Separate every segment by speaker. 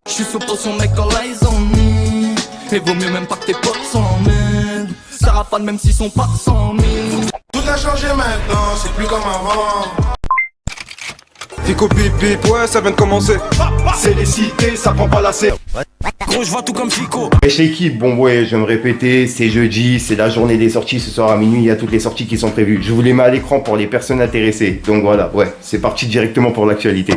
Speaker 1: J'suis sous potion mec quand là ils en nient. Et vaut mieux même pas que tes potes s'emmènent. Ça rafale même s'ils sont pas 100 000.
Speaker 2: Tout a changé maintenant, c'est plus comme avant.
Speaker 3: Fico bip bip, ouais ça vient de commencer. C'est les cités, ça prend pas la serre.
Speaker 1: Gros je vois tout comme Fico.
Speaker 4: Wesh l'équipe, bon ouais, je vais me répéter, c'est jeudi, c'est la journée des sorties, ce soir à minuit, il y a toutes les sorties qui sont prévues. Je vous les mets à l'écran pour les personnes intéressées. Donc voilà, ouais, c'est parti directement pour l'actualité.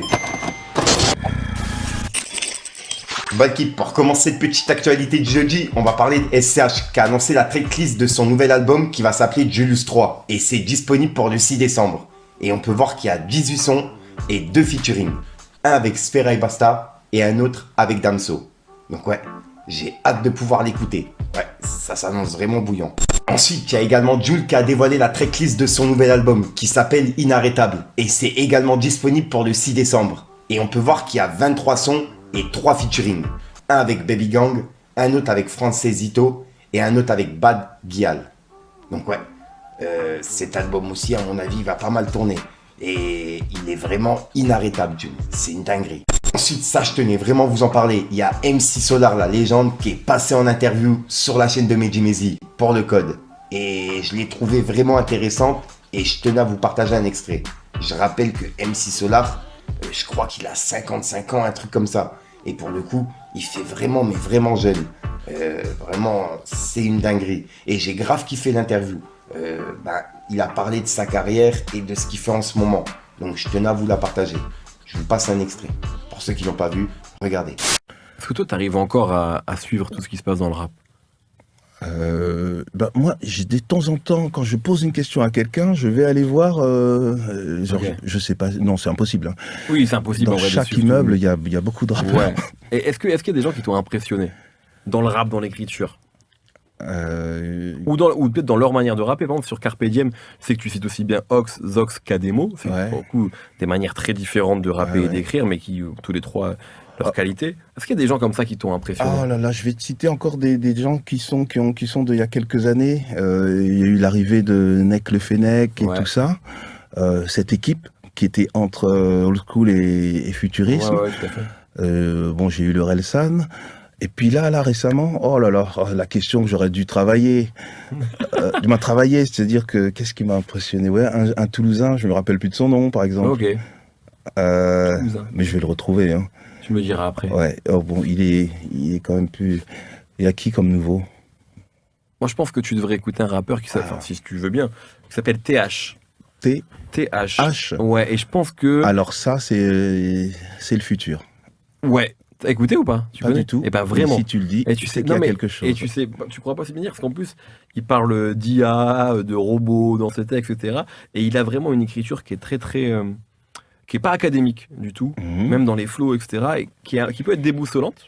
Speaker 4: Bah équipe, pour commencer cette petite actualité de jeudi, on va parler de SCH qui a annoncé la tracklist de son nouvel album qui va s'appeler Julius 3 et c'est disponible pour le 6 décembre. Et on peut voir qu'il y a 18 sons et 2 featuring, un avec Sfera et Basta et un autre avec Damso. Donc ouais, j'ai hâte de pouvoir l'écouter. Ouais, ça s'annonce vraiment bouillant. Ensuite, il y a également Jul qui a dévoilé la tracklist de son nouvel album qui s'appelle Inarrêtable et c'est également disponible pour le 6 décembre. Et on peut voir qu'il y a 23 sons et 3 featuring. Un avec Baby Gang, un autre avec Francesito et un autre avec Bad Gyal. Donc ouais, cet album aussi à mon avis va pas mal tourner. Et il est vraiment inarrêtable, Jul. C'est une dinguerie. Ensuite, ça je tenais vraiment à vous en parler. Il y a MC Solar, la légende, qui est passé en interview sur la chaîne de Mehdi Maizy pour le code. Et je l'ai trouvé vraiment intéressante et je tenais à vous partager un extrait. Je rappelle que MC Solar, je crois qu'il a 55 ans, un truc comme ça. Et pour le coup, il fait vraiment, mais vraiment jeune. Vraiment, c'est une dinguerie. Et j'ai grave kiffé l'interview. Il a parlé de sa carrière et de ce qu'il fait en ce moment. Donc je tenais à vous la partager. Je vous passe un extrait. Pour ceux qui l'ont pas vu, regardez.
Speaker 5: Est-ce que toi, tu arrives encore à suivre tout ce qui se passe dans le rap?
Speaker 6: Moi, de temps en temps, quand je pose une question à quelqu'un, je vais aller voir.
Speaker 5: Ok.
Speaker 6: Je sais pas. Non, c'est impossible. Hein.
Speaker 5: Oui, c'est impossible.
Speaker 6: Dans
Speaker 5: en vrai, de
Speaker 6: chaque
Speaker 5: suivre
Speaker 6: immeuble,
Speaker 5: tout.
Speaker 6: il y a beaucoup de rappeurs.
Speaker 5: Ouais. Et est-ce qu'il y a des gens qui t'ont impressionné dans le rap, dans l'écriture, ou peut-être dans leur manière de rapper? Par exemple, sur Carpe Diem, je sais que tu cites aussi bien Ox, Zox, Kademo. C'est
Speaker 6: Ouais.
Speaker 5: pour le coup des manières très différentes de rapper
Speaker 6: Ouais,
Speaker 5: et d'écrire, mais qui ont tous les trois leur qualité. Est-ce qu'il y a des gens comme ça qui t'ont impressionné?
Speaker 6: Oh là là, je vais te citer encore des gens qui sont d'il y a quelques années. Il y a eu l'arrivée de Nek le Fennec et
Speaker 5: Ouais.
Speaker 6: tout ça. Cette équipe qui était entre Old School et Futurisme.
Speaker 5: Ouais, tout à fait.
Speaker 6: Bon, j'ai eu le Relsan. Et puis là, récemment, oh là là, la question que j'aurais dû travailler. Du moins travailler, c'est-à-dire que qu'est-ce qui m'a impressionné? Ouais, un Toulousain, je me rappelle plus de son nom, par exemple.
Speaker 5: Ok, Toulousain.
Speaker 6: Mais je vais le retrouver. Hein.
Speaker 5: tu me diras après.
Speaker 6: Ouais. Oh, bon, il est quand même plus. Il y a qui comme nouveau?
Speaker 5: Moi, je pense que tu devrais écouter un rappeur qui s'appelle, si tu veux bien, qui s'appelle TH.
Speaker 6: T.
Speaker 5: TH.
Speaker 6: H.
Speaker 5: Ouais, et je pense que.
Speaker 6: Alors ça, c'est le futur.
Speaker 5: Ouais. T'as écouté ou pas? Tu
Speaker 6: Pas
Speaker 5: connais?
Speaker 6: du tout.
Speaker 5: Et ben
Speaker 6: Mais
Speaker 5: vraiment.
Speaker 6: si tu le dis,
Speaker 5: Et tu
Speaker 6: c'est
Speaker 5: sais,
Speaker 6: qu'il y a
Speaker 5: non, mais-
Speaker 6: quelque chose.
Speaker 5: Et tu sais, tu crois pas si bien dire, parce qu'en plus, il parle d'IA, de robots dans ses textes, etc. Et il a vraiment une écriture qui est très, très. Qui est pas académique du tout,
Speaker 6: Mhm.
Speaker 5: même dans les flows, etc. Et qui peut être déboussolante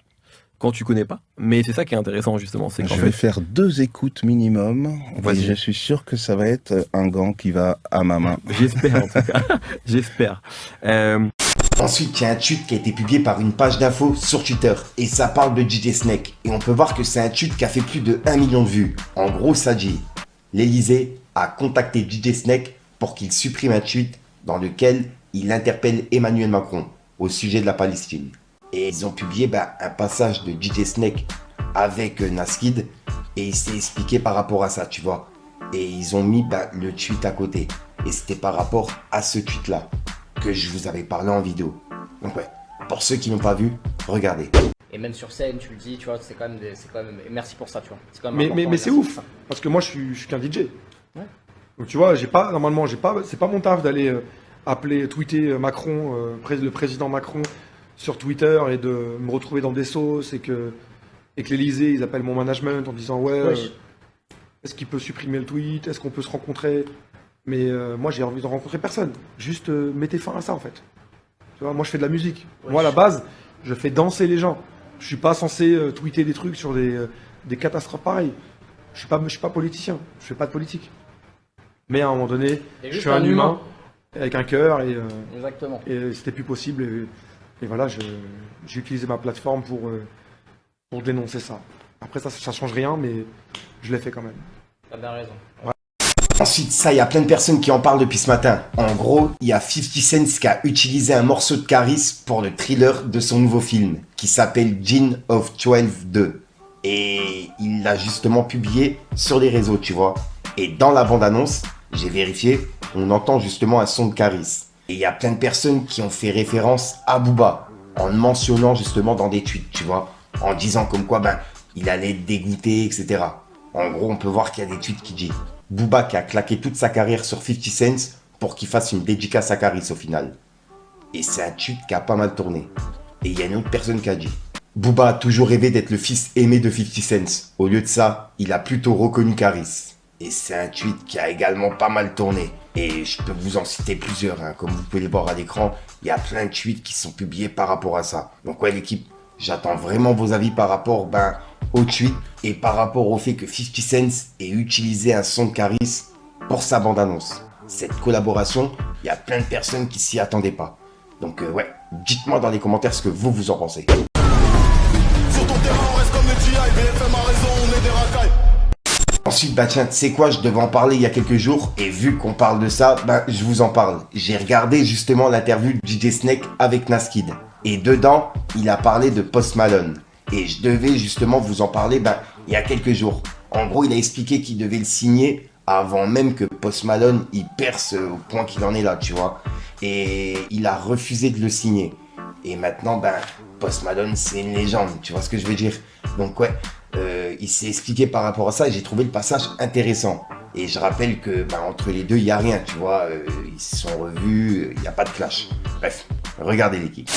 Speaker 5: quand tu connais pas. Mais c'est ça qui est intéressant, justement. C'est qu'en
Speaker 6: Je vais
Speaker 5: fait.
Speaker 6: faire 2 écoutes minimum. Et
Speaker 5: Vas-y.
Speaker 6: je suis sûr que ça va être un gant qui va à ma main.
Speaker 5: J'espère, en tout cas. J'espère.
Speaker 4: Ensuite, il y a un tweet qui a été publié par une page d'info sur Twitter et ça parle de DJ Snake. Et on peut voir que c'est un tweet qui a fait plus de 1 million de vues. En gros, ça dit l'Elysée a contacté DJ Snake pour qu'il supprime un tweet dans lequel il interpelle Emmanuel Macron au sujet de la Palestine. Et ils ont publié un passage de DJ Snake avec Naskid et il s'est expliqué par rapport à ça, tu vois. Et ils ont mis le tweet à côté. Et c'était par rapport à ce tweet-là que je vous avais parlé en vidéo. Donc ouais, pour ceux qui n'ont pas vu, regardez.
Speaker 7: Et même sur scène, tu le dis, tu vois, c'est quand même, et merci pour ça, tu vois. C'est quand même
Speaker 8: Mais
Speaker 7: important,
Speaker 8: c'est
Speaker 7: merci
Speaker 8: ouf,
Speaker 7: pour ça.
Speaker 8: parce que moi je suis qu'un DJ.
Speaker 7: Ouais.
Speaker 8: Donc tu vois, normalement, c'est pas mon taf d'aller tweeter Macron, le président Macron sur Twitter et de me retrouver dans des sauces et que l'Elysée, ils appellent mon management en disant
Speaker 7: Wesh.
Speaker 8: est-ce qu'il peut supprimer le tweet, est-ce qu'on peut se rencontrer? Mais moi j'ai envie de rencontrer personne, juste mettez fin à ça en fait. Tu vois, moi je fais de la musique.
Speaker 7: Wesh.
Speaker 8: Moi à la base, je fais danser les gens. Je suis pas censé tweeter des trucs sur des catastrophes pareilles. Je suis pas politicien, je fais pas de politique. Mais à un moment donné,
Speaker 7: T'es
Speaker 8: je
Speaker 7: juste
Speaker 8: suis un
Speaker 7: un
Speaker 8: humain avec un cœur
Speaker 7: Exactement.
Speaker 8: et c'était plus possible. Et voilà, j'ai utilisé ma plateforme pour dénoncer ça. Après ça change rien, mais je l'ai fait quand même.
Speaker 7: T'as bien raison.
Speaker 4: Ensuite, ça, il y a plein de personnes qui en parlent depuis ce matin. En gros, il y a 50 Cent qui a utilisé un morceau de Caris pour le thriller de son nouveau film, qui s'appelle Gene of 12 2. Et il l'a justement publié sur les réseaux, tu vois. Et dans la bande-annonce, j'ai vérifié, on entend justement un son de Caris. Et il y a plein de personnes qui ont fait référence à Booba, en le mentionnant justement dans des tweets, tu vois. En disant comme quoi, il allait être dégoûté, etc. En gros, on peut voir qu'il y a des tweets qui disent Booba qui a claqué toute sa carrière sur 50 Cent pour qu'il fasse une dédicace à Caris au final. Et c'est un tweet qui a pas mal tourné. Et il y a une autre personne qui a dit Booba a toujours rêvé d'être le fils aimé de 50 Cent. Au lieu de ça, il a plutôt reconnu Caris. Et c'est un tweet qui a également pas mal tourné. Et je peux vous en citer plusieurs, hein. Comme vous pouvez le voir à l'écran, il y a plein de tweets qui sont publiés par rapport à ça. Donc ouais l'équipe, j'attends vraiment vos avis par rapport au tweet et par rapport au fait que 50 Cent ait utilisé un son de Caris pour sa bande-annonce. Cette collaboration, il y a plein de personnes qui s'y attendaient pas. Donc ouais, dites-moi dans les commentaires ce que vous en pensez.
Speaker 2: Sur ton terrain, on reste comme les GI, BFM a raison, on est des racailles.
Speaker 4: Ensuite, tiens, tu sais quoi, je devais en parler il y a quelques jours, et vu qu'on parle de ça, je vous en parle. J'ai regardé justement l'interview de DJ Snake avec Naskid, et dedans, il a parlé de Post Malone. Et je devais justement vous en parler, il y a quelques jours. En gros, il a expliqué qu'il devait le signer avant même que Post Malone, il perce au point qu'il en est là, tu vois. Et il a refusé de le signer. Et maintenant, Post Malone, c'est une légende, tu vois ce que je veux dire. Donc ouais, il s'est expliqué par rapport à ça et j'ai trouvé le passage intéressant. Et je rappelle que entre les deux, il n'y a rien, tu vois. Ils se sont revus, il n'y a pas de clash. Bref, regardez l'équipe.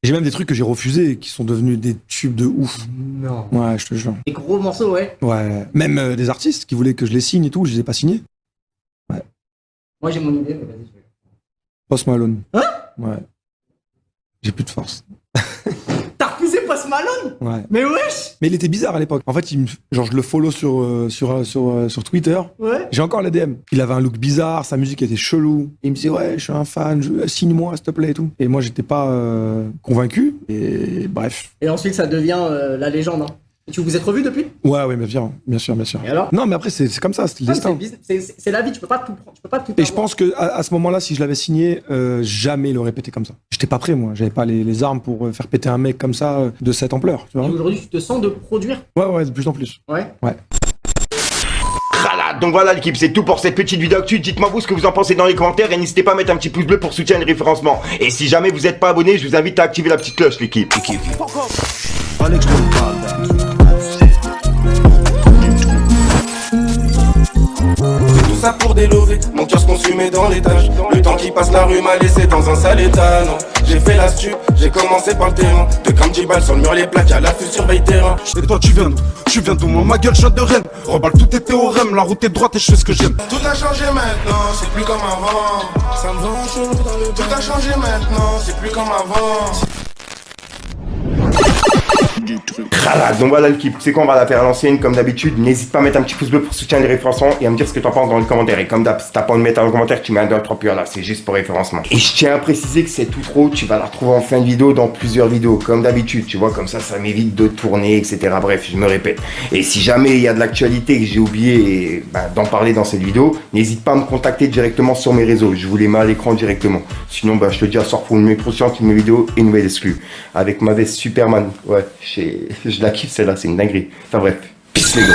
Speaker 8: J'ai même des trucs que j'ai refusés qui sont devenus des tubes de ouf.
Speaker 7: Non.
Speaker 8: Ouais, je te jure.
Speaker 7: Des gros morceaux, ouais.
Speaker 8: Ouais, même des artistes qui voulaient que je les signe et tout, je les ai pas signés. Ouais.
Speaker 7: Moi j'ai mon idée, mais vas-y.
Speaker 8: Post Malone.
Speaker 7: Hein?
Speaker 8: Ouais. J'ai plus de force.
Speaker 7: T'as refusé Post Malone?
Speaker 8: Ouais.
Speaker 7: Mais wesh!
Speaker 8: Mais il était bizarre à l'époque. En fait, genre je le follow sur Twitter.
Speaker 7: Ouais.
Speaker 8: J'ai encore les DM. Il avait un look bizarre, sa musique était chelou. Il me disait ouais, je suis un fan, signe-moi s'il te plaît et tout. Et moi j'étais pas convaincu. Et bref.
Speaker 7: Et ensuite ça devient la légende. Hein. Et tu vous êtes revus depuis?
Speaker 8: Ouais, mais bien sûr.
Speaker 7: Et alors?
Speaker 8: Non, mais après c'est comme ça, c'est le destin.
Speaker 7: C'est la vie, tu peux pas tout prendre, tu peux pas tout.
Speaker 8: Et je pense que à ce moment-là, si je l'avais signé, jamais il aurait pété comme ça. J'étais pas prêt, moi. J'avais pas les armes pour faire péter un mec comme ça de cette ampleur. Tu vois.
Speaker 7: Et aujourd'hui, tu te sens de produire?
Speaker 8: Ouais, de plus en plus.
Speaker 7: Ouais.
Speaker 4: Donc voilà l'équipe, c'est tout pour cette petite vidéo actu. Dites-moi vous ce que vous en pensez dans les commentaires et n'hésitez pas à mettre un petit pouce bleu pour soutenir le référencement. Et si jamais vous n'êtes pas abonné, je vous invite à activer la petite cloche l'équipe.
Speaker 2: Tout ça pour délover, mon cœur se consumait dans les tâches. Le temps qui passe la rue m'a laissé dans un sale état, non. J'ai fait la stup, j'ai commencé par le terrain. De comme 10 balles sur le mur, les plaques, à l'affût surveille terrain.
Speaker 3: Et toi tu viens d'où? Tu viens d'où? Moi ma gueule shot de Rennes. Reballe tous tes théorèmes, la route est droite et je fais ce que j'aime.
Speaker 2: Tout a changé maintenant, c'est plus comme avant. Ça me vend chaud dans le tout a changé maintenant, c'est plus comme avant.
Speaker 4: Donc voilà l'équipe, c'est quoi, on va la faire à l'ancienne comme d'habitude. N'hésite pas à mettre un petit pouce bleu pour soutenir les référencements et à me dire ce que t'en penses dans les commentaires. Et comme d'hab, si t'as pas envie de mettre un commentaire, tu mets un 2 3 là, c'est juste pour référencement. Et je tiens à préciser que cette outro, tu vas la retrouver en fin de vidéo dans plusieurs vidéos, comme d'habitude, tu vois, comme ça m'évite de tourner, etc. Bref, je me répète. Et si jamais il y a de l'actualité que j'ai oublié d'en parler dans cette vidéo, n'hésite pas à me contacter directement sur mes réseaux, je vous les mets à l'écran directement. Sinon, je te dis à soir pour une nouvelle prochaine de mes vidéos et une nouvelle exclue. Avec ma veste Superman, ouais, je la kiffe celle-là, c'est une dinguerie. Enfin bref, peace les gars.